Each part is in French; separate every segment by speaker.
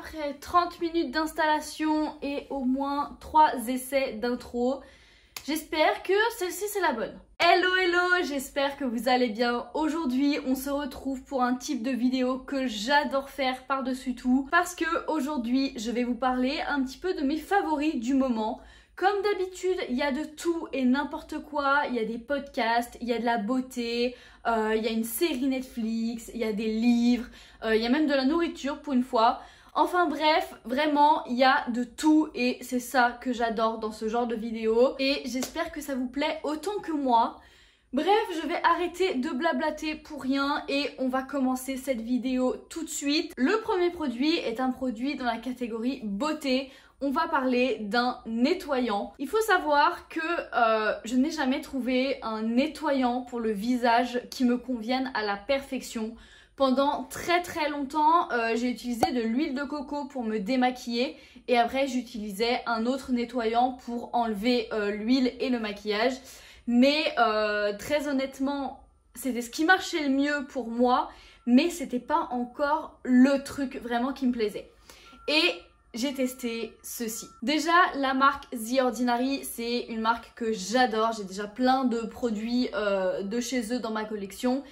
Speaker 1: après 30 minutes d'installation et au moins 3 essais d'intro. J'espère que celle-ci c'est la bonne. Hello hello, j'espère que vous allez bien. Aujourd'hui on se retrouve pour un type de vidéo que j'adore faire par-dessus tout. Parce que aujourd'hui je vais vous parler un petit peu de mes favoris du moment. Comme d'habitude, il y a de tout et n'importe quoi. Il y a des podcasts, il y a de la beauté, il y a une série Netflix, il y a des livres, il y a même de la nourriture pour une fois. Enfin bref, vraiment, il y a de tout et c'est ça que j'adore dans ce genre de vidéo. Et j'espère que ça vous plaît autant que moi. Bref, je vais arrêter de blablater pour rien et on va commencer cette vidéo tout de suite. Le premier produit est un produit dans la catégorie beauté. On va parler d'un nettoyant. Il faut savoir que je n'ai jamais trouvé un nettoyant pour le visage qui me convienne à la perfection. Pendant très longtemps, j'ai utilisé de l'huile de coco pour me démaquiller et après j'utilisais un autre nettoyant pour enlever l'huile et le maquillage. Mais très honnêtement, c'était ce qui marchait le mieux pour moi, mais c'était pas encore le truc vraiment qui me plaisait. Et j'ai testé ceci. Déjà, la marque The Ordinary, c'est une marque que j'adore. J'ai déjà plein de produits de chez eux dans ma collection.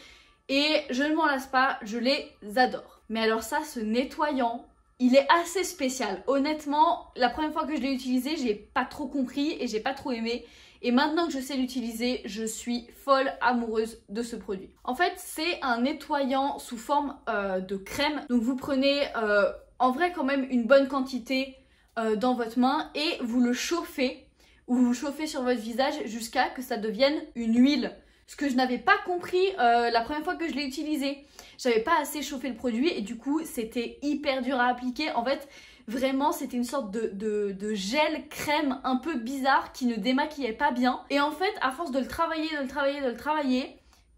Speaker 1: Et je ne m'en lasse pas, je les adore. Mais alors ça, ce nettoyant, il est assez spécial. Honnêtement, la première fois que je l'ai utilisé, j'ai pas trop compris et j'ai pas trop aimé. Et maintenant que je sais l'utiliser, je suis folle amoureuse de ce produit. En fait, c'est un nettoyant sous forme de crème. Donc vous prenez en vrai quand même une bonne quantité dans votre main et vous le chauffez. Ou vous chauffez sur votre visage jusqu'à ce que ça devienne une huile. Ce que je n'avais pas compris la première fois que je l'ai utilisé. J'avais pas assez chauffé le produit et du coup c'était hyper dur à appliquer. En fait vraiment c'était une sorte de gel crème un peu bizarre qui ne démaquillait pas bien. Et en fait à force de le travailler,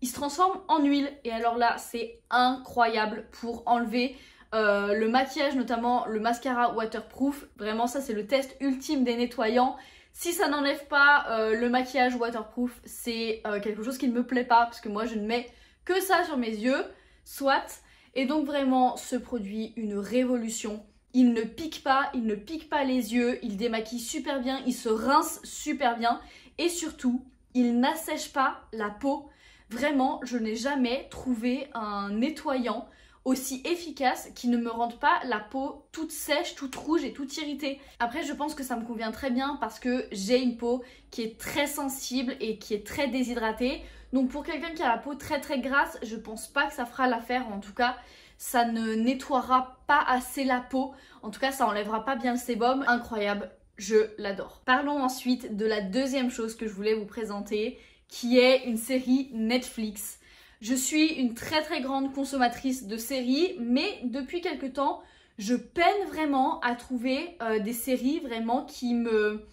Speaker 1: il se transforme en huile. Et alors là c'est incroyable pour enlever le maquillage, notamment le mascara waterproof. Vraiment ça c'est le test ultime des nettoyants. Si ça n'enlève pas le maquillage waterproof, c'est quelque chose qui ne me plaît pas parce que moi je ne mets que ça sur mes yeux, soit. Et donc vraiment ce produit, une révolution. Il ne pique pas les yeux, il démaquille super bien, il se rince super bien et surtout, il n'assèche pas la peau. Vraiment, je n'ai jamais trouvé un nettoyant aussi efficace qui ne me rende pas la peau toute sèche, toute rouge et toute irritée. Après je pense que ça me convient très bien parce que j'ai une peau qui est très sensible et qui est très déshydratée. Donc pour quelqu'un qui a la peau très grasse, je pense pas que ça fera l'affaire. En tout cas, ça ne nettoiera pas assez la peau. En tout cas, ça enlèvera pas bien le sébum. Incroyable, je l'adore. Parlons ensuite de la deuxième chose que je voulais vous présenter, qui est une série Netflix. Je suis une très grande consommatrice de séries, mais depuis quelques temps, je peine vraiment à trouver des séries vraiment qui me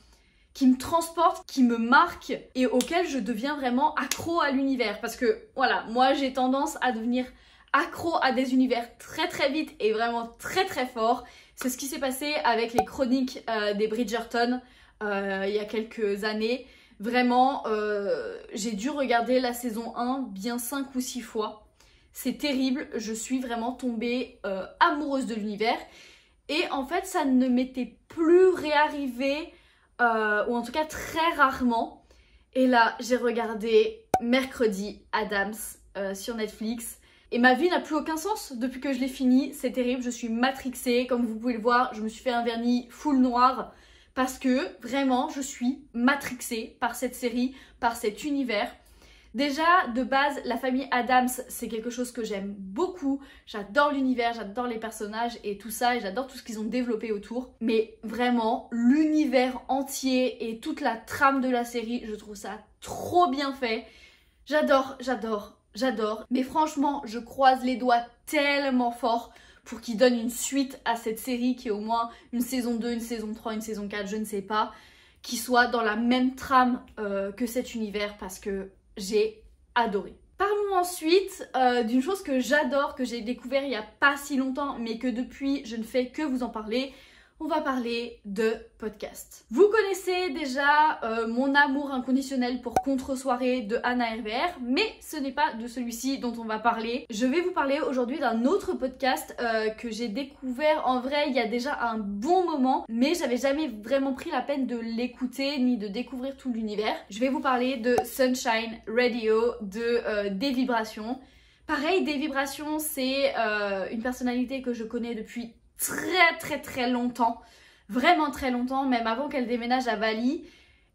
Speaker 1: transportent, qui me marquent et auxquelles je deviens vraiment accro à l'univers. Parce que voilà, moi j'ai tendance à devenir accro à des univers très vite et vraiment très fort. C'est ce qui s'est passé avec les chroniques des Bridgerton il y a quelques années. Vraiment, j'ai dû regarder la saison 1 bien 5 ou 6 fois. C'est terrible, je suis vraiment tombée amoureuse de l'univers. Et en fait, ça ne m'était plus réarrivé, ou en tout cas très rarement. Et là, j'ai regardé mercredi Addams sur Netflix. Et ma vie n'a plus aucun sens depuis que je l'ai fini. C'est terrible, je suis matrixée. Comme vous pouvez le voir, je me suis fait un vernis full noir. Parce que vraiment je suis matrixée par cette série, par cet univers. Déjà de base la famille Addams c'est quelque chose que j'aime beaucoup. J'adore l'univers, j'adore les personnages et tout ça et j'adore tout ce qu'ils ont développé autour. Mais vraiment l'univers entier et toute la trame de la série, je trouve ça trop bien fait. J'adore. Mais franchement je croise les doigts tellement fort pour qu'il donne une suite à cette série qui est au moins une saison 2, une saison 3, une saison 4, je ne sais pas, qui soit dans la même trame que cet univers parce que j'ai adoré. Parlons ensuite d'une chose que j'adore, que j'ai découvert il n'y a pas si longtemps mais que depuis je ne fais que vous en parler. on va parler de podcast. Vous connaissez déjà mon amour inconditionnel pour Contre-soirée de Anna RVR, mais ce n'est pas de celui-ci dont on va parler. Je vais vous parler aujourd'hui d'un autre podcast que j'ai découvert en vrai il y a déjà un bon moment, mais j'avais jamais vraiment pris la peine de l'écouter ni de découvrir tout l'univers. Je vais vous parler de Sunshine Radio de Des Vibrations. Pareil, Des Vibrations, c'est une personnalité que je connais depuis très longtemps, vraiment très longtemps, même avant qu'elle déménage à Bali,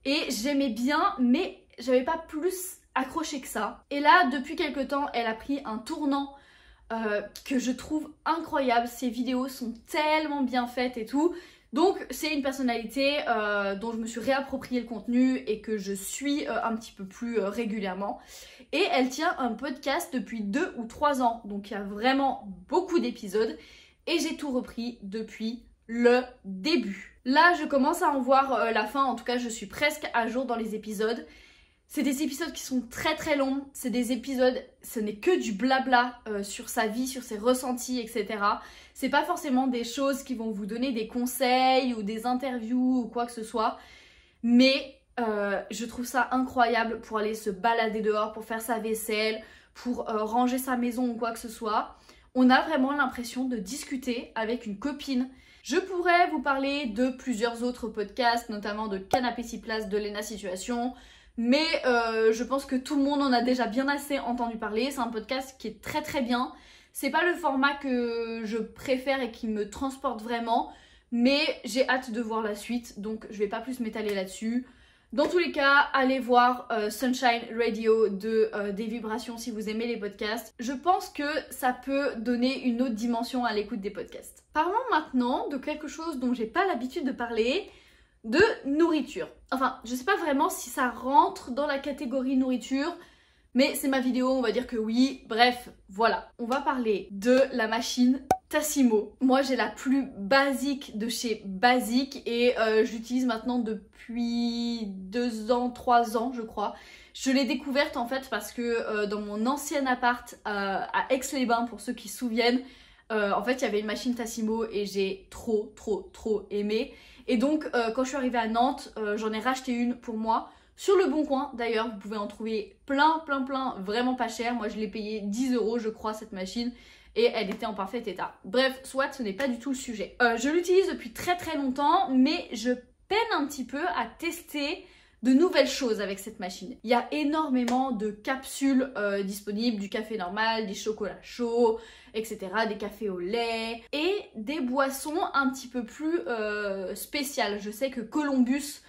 Speaker 1: et j'aimais bien, mais j'avais pas plus accroché que ça. Et là, depuis quelques temps, elle a pris un tournant que je trouve incroyable. Ses vidéos sont tellement bien faites et tout. Donc c'est une personnalité dont je me suis réapproprié le contenu et que je suis un petit peu plus régulièrement. Et elle tient un podcast depuis 2 ou 3 ans, donc il y a vraiment beaucoup d'épisodes. Et j'ai tout repris depuis le début. Là, je commence à en voir la fin, en tout cas je suis presque à jour dans les épisodes. C'est des épisodes qui sont très longs, c'est des épisodes, ce n'est que du blabla sur sa vie, sur ses ressentis, etc. C'est pas forcément des choses qui vont vous donner des conseils ou des interviews ou quoi que ce soit, mais je trouve ça incroyable pour aller se balader dehors, pour faire sa vaisselle, pour ranger sa maison ou quoi que ce soit. On a vraiment l'impression de discuter avec une copine. Je pourrais vous parler de plusieurs autres podcasts, notamment de Canapé 6 places de Lena Situation, mais je pense que tout le monde en a déjà bien assez entendu parler. C'est un podcast qui est très bien. C'est pas le format que je préfère et qui me transporte vraiment, mais j'ai hâte de voir la suite, donc je vais pas plus m'étaler là-dessus. Dans tous les cas, allez voir Sunshine Radio de Des Vibrations si vous aimez les podcasts. Je pense que ça peut donner une autre dimension à l'écoute des podcasts. Parlons maintenant de quelque chose dont j'ai pas l'habitude de parler, de nourriture. Enfin, je sais pas vraiment si ça rentre dans la catégorie nourriture, mais c'est ma vidéo, on va dire que oui. Bref, voilà. On va parler de la machine Tassimo. Moi, j'ai la plus basique de chez Basique et je l'utilise maintenant depuis 2 ans, 3 ans, je crois. Je l'ai découverte en fait parce que dans mon ancien appart à Aix-les-Bains, pour ceux qui se souviennent, en fait, il y avait une machine Tassimo et j'ai trop aimé. Et donc, quand je suis arrivée à Nantes, j'en ai racheté une pour moi. Sur Le Bon Coin, d'ailleurs, vous pouvez en trouver plein, vraiment pas cher. Moi, je l'ai payé 10 € je crois, cette machine. Et elle était en parfait état. Bref, soit ce n'est pas du tout le sujet. Je l'utilise depuis très longtemps, mais je peine un petit peu à tester de nouvelles choses avec cette machine. Il y a énormément de capsules disponibles, du café normal, des chocolats chauds, etc., des cafés au lait et des boissons un petit peu plus spéciales. Je sais que Columbus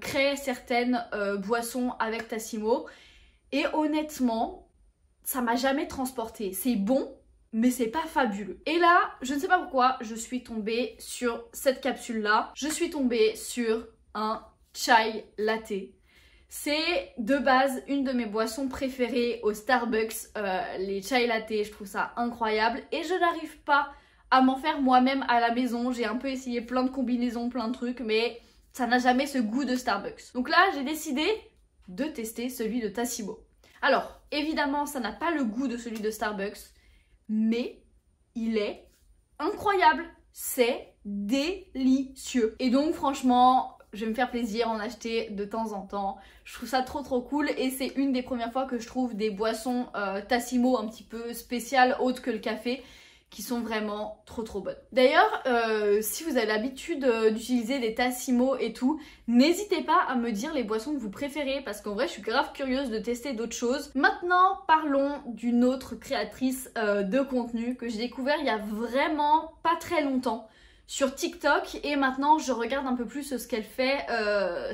Speaker 1: crée certaines boissons avec Tassimo et honnêtement, ça m'a jamais transportée. C'est bon, mais c'est pas fabuleux. Et là, je ne sais pas pourquoi, je suis tombée sur cette capsule-là. Je suis tombée sur un chai latte. C'est de base une de mes boissons préférées au Starbucks, les chai latte, je trouve ça incroyable. Et je n'arrive pas à m'en faire moi-même à la maison. J'ai un peu essayé plein de combinaisons, plein de trucs, mais ça n'a jamais ce goût de Starbucks. Donc là, j'ai décidé de tester celui de Tassimo. Alors, évidemment, ça n'a pas le goût de celui de Starbucks, mais il est incroyable. C'est délicieux. Et donc, franchement, je vais me faire plaisir, en acheter de temps en temps. Je trouve ça trop cool et c'est une des premières fois que je trouve des boissons Tassimo un petit peu spéciales, autres que le café, qui sont vraiment trop bonnes. D'ailleurs, si vous avez l'habitude d'utiliser des Tassimo et tout, n'hésitez pas à me dire les boissons que vous préférez parce qu'en vrai, je suis grave curieuse de tester d'autres choses. Maintenant, parlons d'une autre créatrice de contenu que j'ai découvert il y a vraiment pas très longtemps sur TikTok et maintenant je regarde un peu plus ce qu'elle fait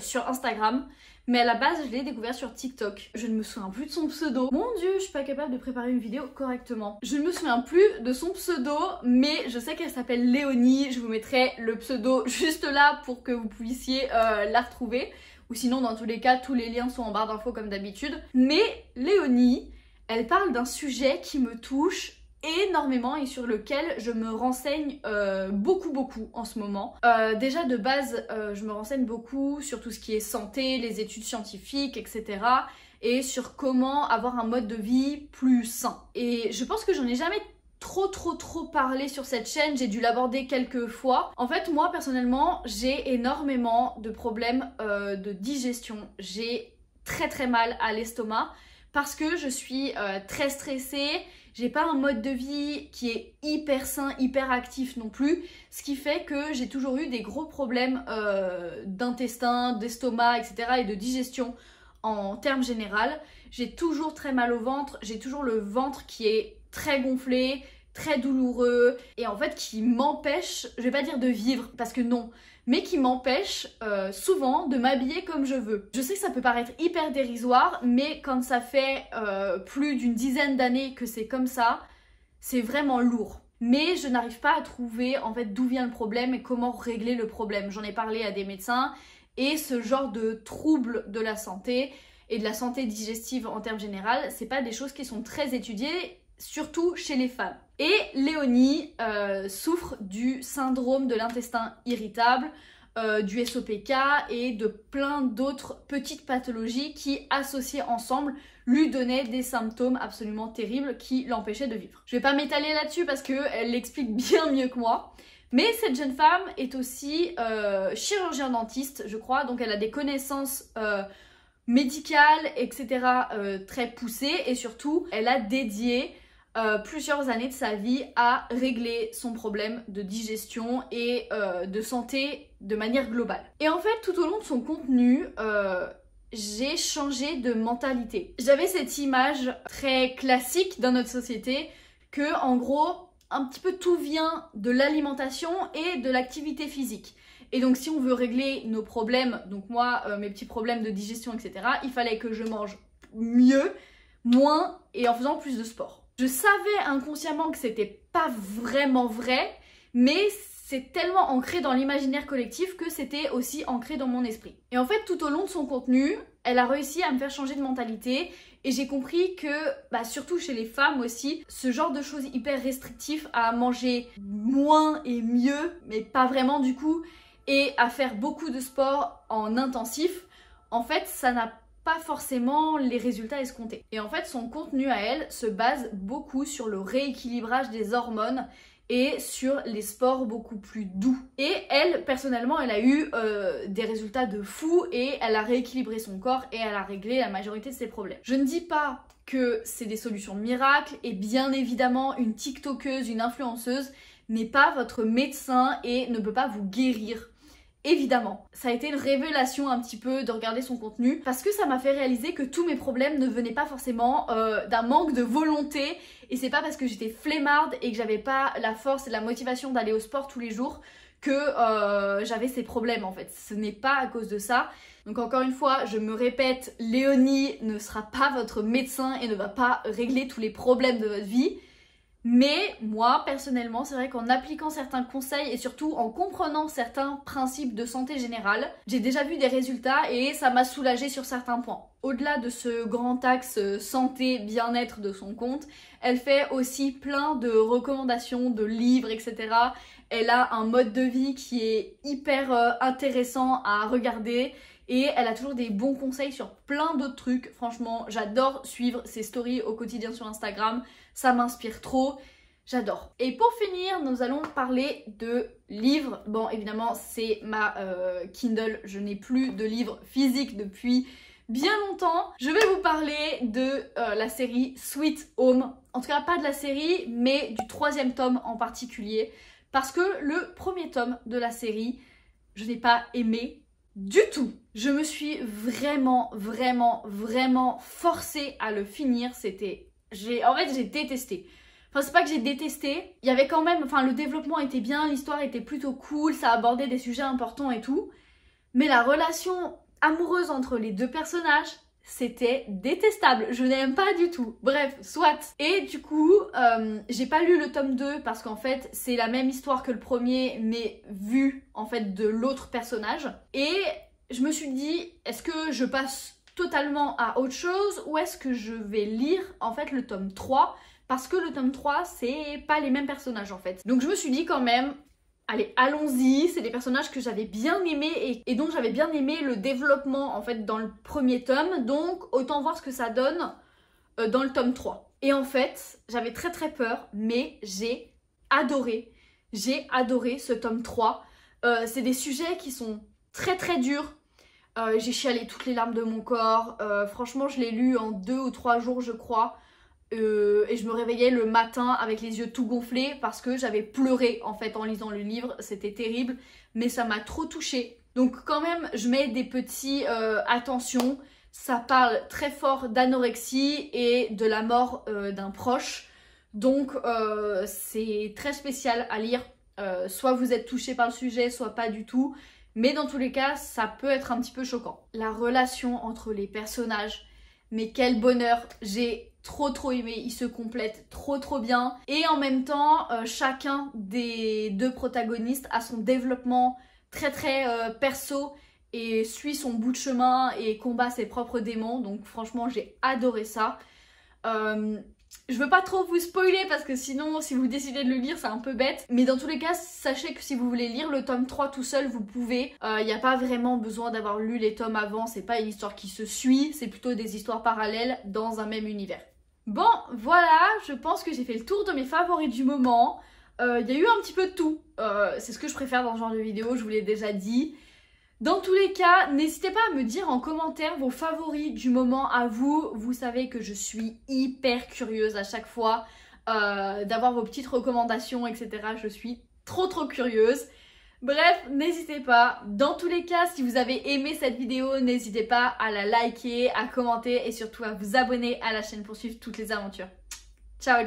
Speaker 1: sur Instagram. Mais à la base, je l'ai découvert sur TikTok. Je ne me souviens plus de son pseudo. Mon dieu, je suis pas capable de préparer une vidéo correctement. Je ne me souviens plus de son pseudo, mais je sais qu'elle s'appelle Léonie. Je vous mettrai le pseudo juste là pour que vous puissiez la retrouver. Ou sinon, dans tous les cas, tous les liens sont en barre d'infos comme d'habitude. Mais Léonie, elle parle d'un sujet qui me touche énormément et sur lequel je me renseigne beaucoup en ce moment. Déjà de base, je me renseigne beaucoup sur tout ce qui est santé, les études scientifiques, etc. Et sur comment avoir un mode de vie plus sain. Et je pense que j'en ai jamais trop parlé sur cette chaîne, j'ai dû l'aborder quelques fois. En fait, moi personnellement, j'ai énormément de problèmes de digestion. J'ai très mal à l'estomac parce que je suis très stressée. J'ai pas un mode de vie qui est hyper sain, hyper actif non plus, ce qui fait que j'ai toujours eu des gros problèmes d'intestin, d'estomac, etc. et de digestion en termes généraux. J'ai toujours très mal au ventre, j'ai toujours le ventre qui est très gonflé, très douloureux et en fait qui m'empêche, je vais pas dire de vivre parce que non, mais qui m'empêche souvent de m'habiller comme je veux. Je sais que ça peut paraître hyper dérisoire, mais quand ça fait plus d'une dizaine d'années que c'est comme ça, c'est vraiment lourd. Mais je n'arrive pas à trouver en fait d'où vient le problème et comment régler le problème. J'en ai parlé à des médecins et ce genre de troubles de la santé et de la santé digestive en termes généraux, c'est pas des choses qui sont très étudiées, surtout chez les femmes. Et Léonie souffre du syndrome de l'intestin irritable, du SOPK et de plein d'autres petites pathologies qui, associées ensemble, lui donnaient des symptômes absolument terribles qui l'empêchaient de vivre. Je vais pas m'étaler là-dessus parce qu'elle l'explique bien mieux que moi. Mais cette jeune femme est aussi chirurgien dentiste, je crois, donc elle a des connaissances médicales, etc. Très poussées et surtout, elle a dédié plusieurs années de sa vie à régler son problème de digestion et de santé de manière globale. Et en fait, tout au long de son contenu, j'ai changé de mentalité. J'avais cette image très classique dans notre société que, en gros, un petit peu tout vient de l'alimentation et de l'activité physique. Et donc si on veut régler nos problèmes, donc moi, mes petits problèmes de digestion, etc., il fallait que je mange mieux, moins et en faisant plus de sport. Je savais inconsciemment que c'était pas vraiment vrai, mais c'est tellement ancré dans l'imaginaire collectif que c'était aussi ancré dans mon esprit. Et en fait, tout au long de son contenu, elle a réussi à me faire changer de mentalité et j'ai compris que, surtout chez les femmes aussi, ce genre de choses hyper restrictives à manger moins et mieux, mais pas vraiment du coup, et à faire beaucoup de sport en intensif, en fait, ça n'a pas forcément les résultats escomptés. Et en fait, son contenu à elle se base beaucoup sur le rééquilibrage des hormones et sur les sports beaucoup plus doux. Et elle, personnellement, elle a eu des résultats de fou et elle a rééquilibré son corps et elle a réglé la majorité de ses problèmes. Je ne dis pas que c'est des solutions miracles et bien évidemment, une TikTokeuse, une influenceuse n'est pas votre médecin et ne peut pas vous guérir. Évidemment, ça a été une révélation un petit peu de regarder son contenu parce que ça m'a fait réaliser que tous mes problèmes ne venaient pas forcément d'un manque de volonté et c'est pas parce que j'étais flemmarde et que j'avais pas la force et la motivation d'aller au sport tous les jours que j'avais ces problèmes en fait. Ce n'est pas à cause de ça. Donc encore une fois, je me répète, Léonie ne sera pas votre médecin et ne va pas régler tous les problèmes de votre vie. Mais moi, personnellement, c'est vrai qu'en appliquant certains conseils et surtout en comprenant certains principes de santé générale, j'ai déjà vu des résultats et ça m'a soulagée sur certains points. Au-delà de ce grand axe santé, bien-être de son compte, elle fait aussi plein de recommandations, de livres, etc. Elle a un mode de vie qui est hyper intéressant à regarder. Et elle a toujours des bons conseils sur plein d'autres trucs. Franchement, j'adore suivre ses stories au quotidien sur Instagram. Ça m'inspire trop. J'adore. Et pour finir, nous allons parler de livres. Bon, évidemment, c'est ma Kindle. Je n'ai plus de livres physiques depuis bien longtemps. Je vais vous parler de la série Sweet Home. En tout cas, pas de la série, mais du 3e tome en particulier. Parce que le 1er tome de la série, je n'ai pas aimé du tout. Je me suis vraiment forcée à le finir. En fait, j'ai détesté. Enfin, c'est pas que j'ai détesté. Il y avait quand même... Enfin, le développement était bien, l'histoire était plutôt cool, ça abordait des sujets importants et tout. Mais la relation amoureuse entre les deux personnages, c'était détestable. Je n'aime pas du tout. Bref, soit. Et du coup, j'ai pas lu le tome 2 parce qu'en fait, c'est la même histoire que le premier, mais vue en fait de l'autre personnage. Et je me suis dit, est-ce que je passe totalement à autre chose ou est-ce que je vais lire en fait le tome 3 parce que le tome 3, c'est pas les mêmes personnages en fait. Donc je me suis dit quand même, allez, allons-y, c'est des personnages que j'avais bien aimés et dont j'avais bien aimé le développement en fait dans le 1er tome, donc autant voir ce que ça donne dans le tome 3. Et en fait, j'avais très peur, mais j'ai adoré ce tome 3. C'est des sujets qui sont très durs. J'ai chialé toutes les larmes de mon corps. Franchement, je l'ai lu en 2 ou 3 jours, je crois. Et je me réveillais le matin avec les yeux tout gonflés parce que j'avais pleuré en fait en lisant le livre. C'était terrible, mais ça m'a trop touchée. Donc quand même, je mets des petits attention. Ça parle très fort d'anorexie et de la mort d'un proche. Donc c'est très spécial à lire. Soit vous êtes touché par le sujet, soit pas du tout. Mais dans tous les cas, ça peut être un petit peu choquant. La relation entre les personnages, mais quel bonheur! J'ai trop aimé, ils se complètent trop bien. Et en même temps, chacun des 2 protagonistes a son développement très perso et suit son bout de chemin et combat ses propres démons. Donc franchement, j'ai adoré ça. Je veux pas trop vous spoiler parce que sinon, si vous décidez de le lire, c'est un peu bête. Mais dans tous les cas, sachez que si vous voulez lire le tome 3 tout seul, vous pouvez. Il n'y a pas vraiment besoin d'avoir lu les tomes avant. C'est pas une histoire qui se suit, c'est plutôt des histoires parallèles dans un même univers. Bon, voilà, je pense que j'ai fait le tour de mes favoris du moment. Il y a eu un petit peu de tout. C'est ce que je préfère dans ce genre de vidéo, je vous l'ai déjà dit. Dans tous les cas, n'hésitez pas à me dire en commentaire vos favoris du moment à vous. Vous savez que je suis hyper curieuse à chaque fois d'avoir vos petites recommandations, etc. Je suis trop curieuse. Bref, n'hésitez pas. Dans tous les cas, si vous avez aimé cette vidéo, n'hésitez pas à la liker, à commenter et surtout à vous abonner à la chaîne pour suivre toutes les aventures. Ciao!